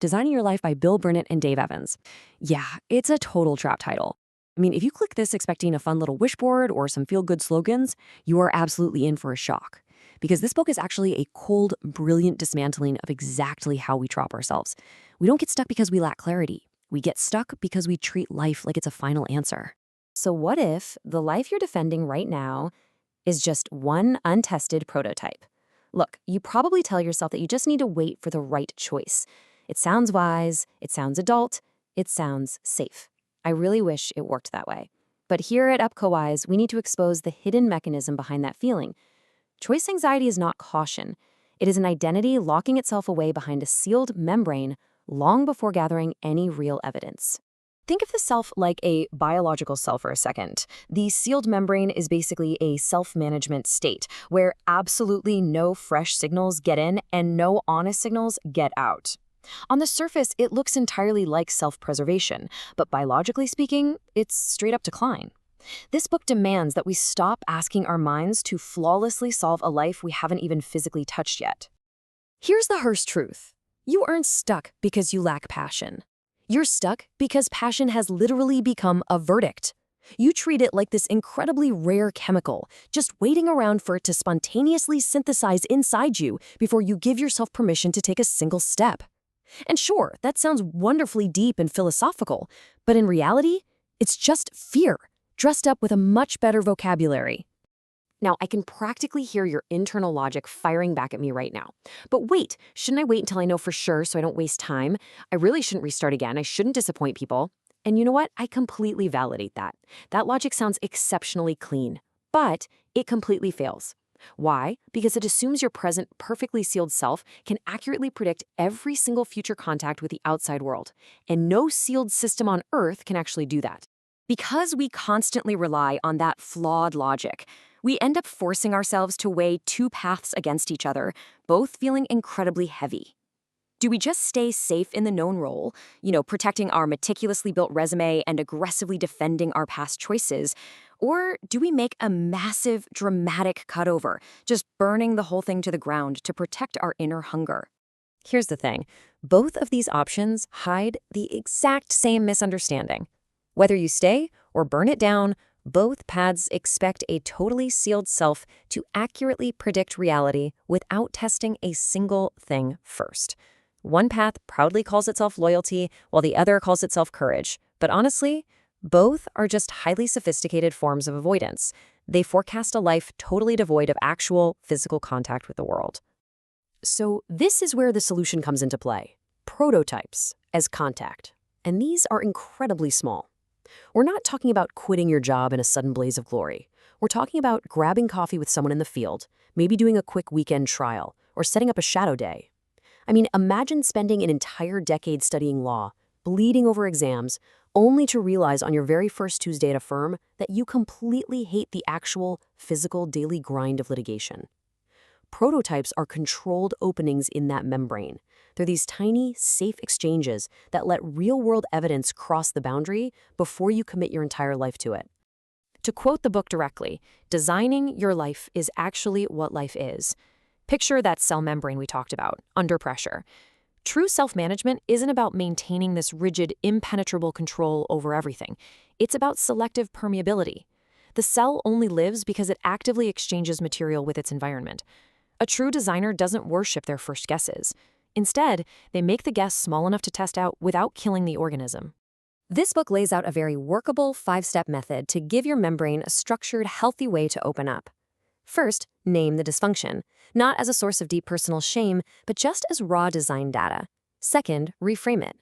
Designing Your Life by Bill Burnett and Dave Evans. Yeah, it's a total trap title. I mean, if you click this expecting a fun little wish board or some feel-good slogans, you are absolutely in for a shock. Because this book is actually a cold, brilliant dismantling of exactly how we trap ourselves. We don't get stuck because we lack clarity. We get stuck because we treat life like it's a final answer. So what if the life you're defending right now is just one untested prototype? Look, you probably tell yourself that you just need to wait for the right choice. It sounds wise, it sounds adult, it sounds safe. I really wish it worked that way. But here at UpcoWise, we need to expose the hidden mechanism behind that feeling. Choice anxiety is not caution. It is an identity locking itself away behind a sealed membrane long before gathering any real evidence. Think of the self like a biological cell for a second. The sealed membrane is basically a self-management state where absolutely no fresh signals get in and no honest signals get out. On the surface, it looks entirely like self-preservation, but biologically speaking, it's straight up decline. This book demands that we stop asking our minds to flawlessly solve a life we haven't even physically touched yet. Here's the harsh truth. You aren't stuck because you lack passion. You're stuck because passion has literally become a verdict. You treat it like this incredibly rare chemical, just waiting around for it to spontaneously synthesize inside you before you give yourself permission to take a single step. And sure, that sounds wonderfully deep and philosophical, but in reality, it's just fear, dressed up with a much better vocabulary. Now, I can practically hear your internal logic firing back at me right now. But wait, shouldn't I wait until I know for sure so I don't waste time? I really shouldn't restart again. I shouldn't disappoint people. And you know what? I completely validate that. That logic sounds exceptionally clean, but it completely fails. Why? Because it assumes your present, perfectly sealed self can accurately predict every single future contact with the outside world. And no sealed system on Earth can actually do that. Because we constantly rely on that flawed logic, we end up forcing ourselves to weigh two paths against each other, both feeling incredibly heavy. Do we just stay safe in the known role, protecting our meticulously built resume and aggressively defending our past choices? Or do we make a massive, dramatic cutover, just burning the whole thing to the ground to protect our inner hunger? Here's the thing. Both of these options hide the exact same misunderstanding. Whether you stay or burn it down, both paths expect a totally sealed self to accurately predict reality without testing a single thing first. One path proudly calls itself loyalty, while the other calls itself courage. But honestly, both are just highly sophisticated forms of avoidance. They forecast a life totally devoid of actual physical contact with the world. So this is where the solution comes into play. Prototypes as contact. And these are incredibly small. We're not talking about quitting your job in a sudden blaze of glory. We're talking about grabbing coffee with someone in the field, maybe doing a quick weekend trial, or setting up a shadow day. I mean, imagine spending an entire decade studying law, bleeding over exams, only to realize on your very first Tuesday at a firm that you completely hate the actual, physical, daily grind of litigation. Prototypes are controlled openings in that membrane. They're these tiny, safe exchanges that let real-world evidence cross the boundary before you commit your entire life to it. To quote the book directly, designing your life is actually what life is. Picture that cell membrane we talked about, under pressure. True self-management isn't about maintaining this rigid, impenetrable control over everything. It's about selective permeability. The cell only lives because it actively exchanges material with its environment. A true designer doesn't worship their first guesses. Instead, they make the guess small enough to test out without killing the organism. This book lays out a very workable 5-step method to give your membrane a structured, healthy way to open up. First, name the dysfunction, not as a source of deep personal shame, but just as raw design data. Second, reframe it.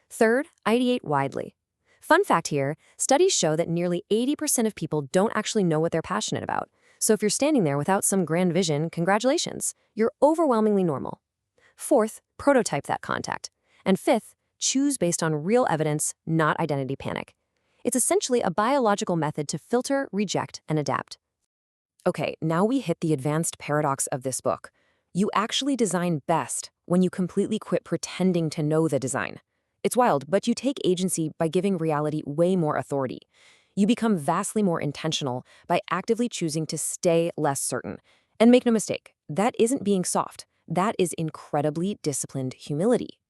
Third, ideate widely. Fun fact here, studies show that nearly 80% of people don't actually know what they're passionate about. So if you're standing there without some grand vision, congratulations, you're overwhelmingly normal. Fourth, prototype that contact. And fifth, choose based on real evidence, not identity panic. It's essentially a biological method to filter, reject, and adapt. Okay, now we hit the advanced paradox of this book. You actually design best when you completely quit pretending to know the design. It's wild, but you take agency by giving reality way more authority. You become vastly more intentional by actively choosing to stay less certain. And make no mistake, that isn't being soft. That is incredibly disciplined humility.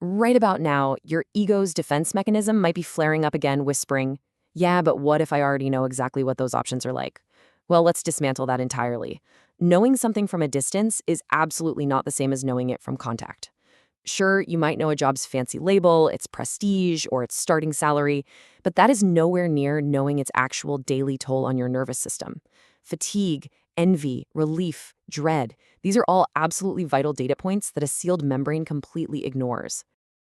Right about now, your ego's defense mechanism might be flaring up again, whispering, yeah, but what if I already know exactly what those options are like? Well, let's dismantle that entirely. Knowing something from a distance is absolutely not the same as knowing it from contact. Sure, you might know a job's fancy label, its prestige, or its starting salary, but that is nowhere near knowing its actual daily toll on your nervous system. Fatigue, envy, relief, dread, these are all absolutely vital data points that a sealed membrane completely ignores.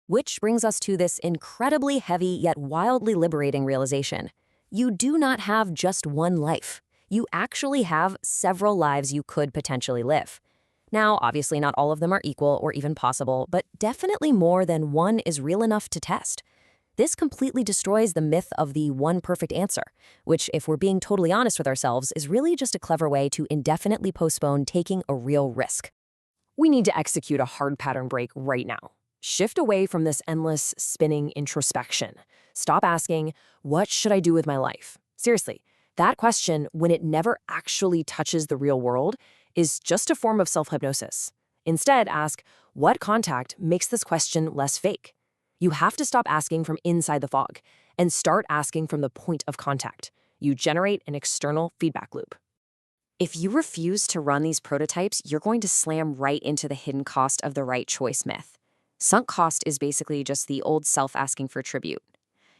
Which brings us to this incredibly heavy yet wildly liberating realization. You do not have just one life. You actually have several lives you could potentially live. Now, obviously, not all of them are equal or even possible, but definitely more than one is real enough to test. This completely destroys the myth of the one perfect answer, which, if we're being totally honest with ourselves, is really just a clever way to indefinitely postpone taking a real risk. We need to execute a hard pattern break right now. Shift away from this endless, spinning introspection. Stop asking, what should I do with my life? Seriously, that question, when it never actually touches the real world, is just a form of self-hypnosis. Instead, ask, what contact makes this question less fake? You have to stop asking from inside the fog and start asking from the point of contact. You generate an external feedback loop. If you refuse to run these prototypes, you're going to slam right into the hidden cost of the right choice myth. Sunk cost is basically just the old self asking for tribute.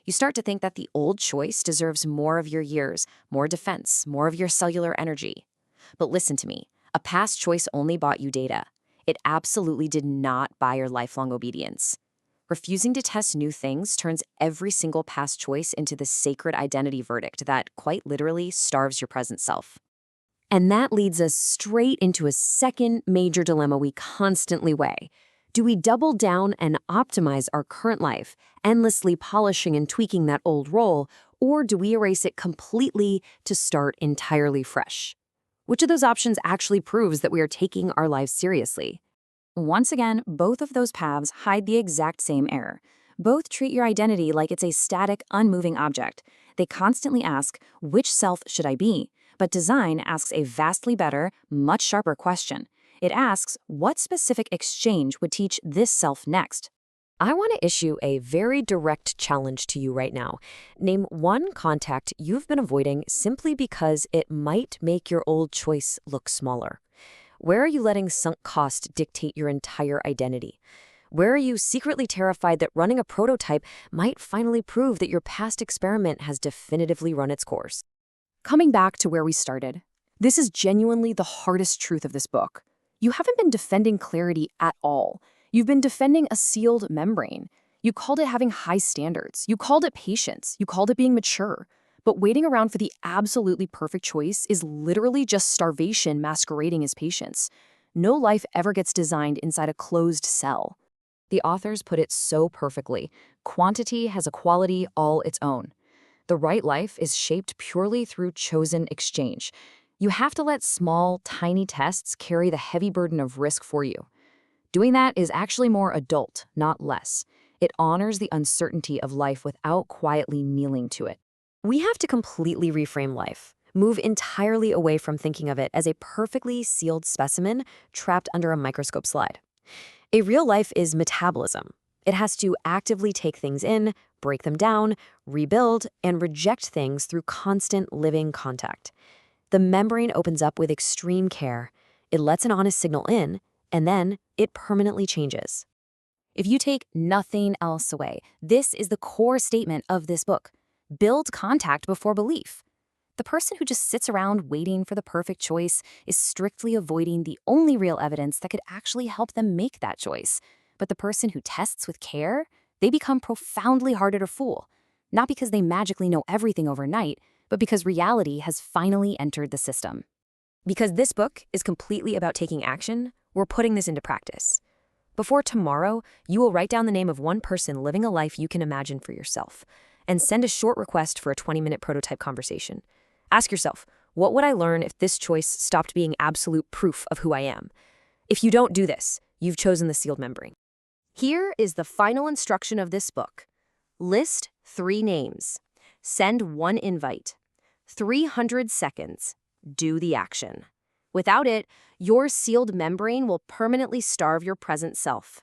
You start to think that the old choice deserves more of your years, more defense, more of your cellular energy. But listen to me, a past choice only bought you data. It absolutely did not buy your lifelong obedience. Refusing to test new things turns every single past choice into the sacred identity verdict that, quite literally, starves your present self. And that leads us straight into a second major dilemma we constantly weigh. Do we double down and optimize our current life, endlessly polishing and tweaking that old role, or do we erase it completely to start entirely fresh? Which of those options actually proves that we are taking our lives seriously? Once again, both of those paths hide the exact same error. Both treat your identity like it's a static, unmoving object. They constantly ask, which self should I be? But design asks a vastly better, much sharper question. It asks, what specific exchange would teach this self next? I want to issue a very direct challenge to you right now. Name one contact you've been avoiding simply because it might make your old choice look smaller. Where are you letting sunk cost dictate your entire identity? Where are you secretly terrified that running a prototype might finally prove that your past experiment has definitively run its course? Coming back to where we started, this is genuinely the hardest truth of this book. You haven't been defending clarity at all. You've been defending a sealed membrane. You called it having high standards. You called it patience. You called it being mature. But waiting around for the absolutely perfect choice is literally just starvation masquerading as patience. No life ever gets designed inside a closed cell. The authors put it so perfectly. Quantity has a quality all its own. The right life is shaped purely through chosen exchange. You have to let small, tiny tests carry the heavy burden of risk for you. Doing that is actually more adult, not less. It honors the uncertainty of life without quietly kneeling to it. We have to completely reframe life, move entirely away from thinking of it as a perfectly sealed specimen trapped under a microscope slide. A real life is metabolism. It has to actively take things in, break them down, rebuild, and reject things through constant living contact. The membrane opens up with extreme care. It lets an honest signal in, and then it permanently changes. If you take nothing else away, this is the core statement of this book. Build contact before belief. The person who just sits around waiting for the perfect choice is strictly avoiding the only real evidence that could actually help them make that choice. But the person who tests with care, they become profoundly harder to fool. Not because they magically know everything overnight, but because reality has finally entered the system. Because this book is completely about taking action, we're putting this into practice. Before tomorrow, you will write down the name of one person living a life you can imagine for yourself, and send a short request for a 20-minute prototype conversation. Ask yourself, what would I learn if this choice stopped being absolute proof of who I am? If you don't do this, you've chosen the sealed membrane. Here is the final instruction of this book. List 3 names. Send 1 invite. 300 seconds. Do the action. Without it, your sealed membrane will permanently starve your present self.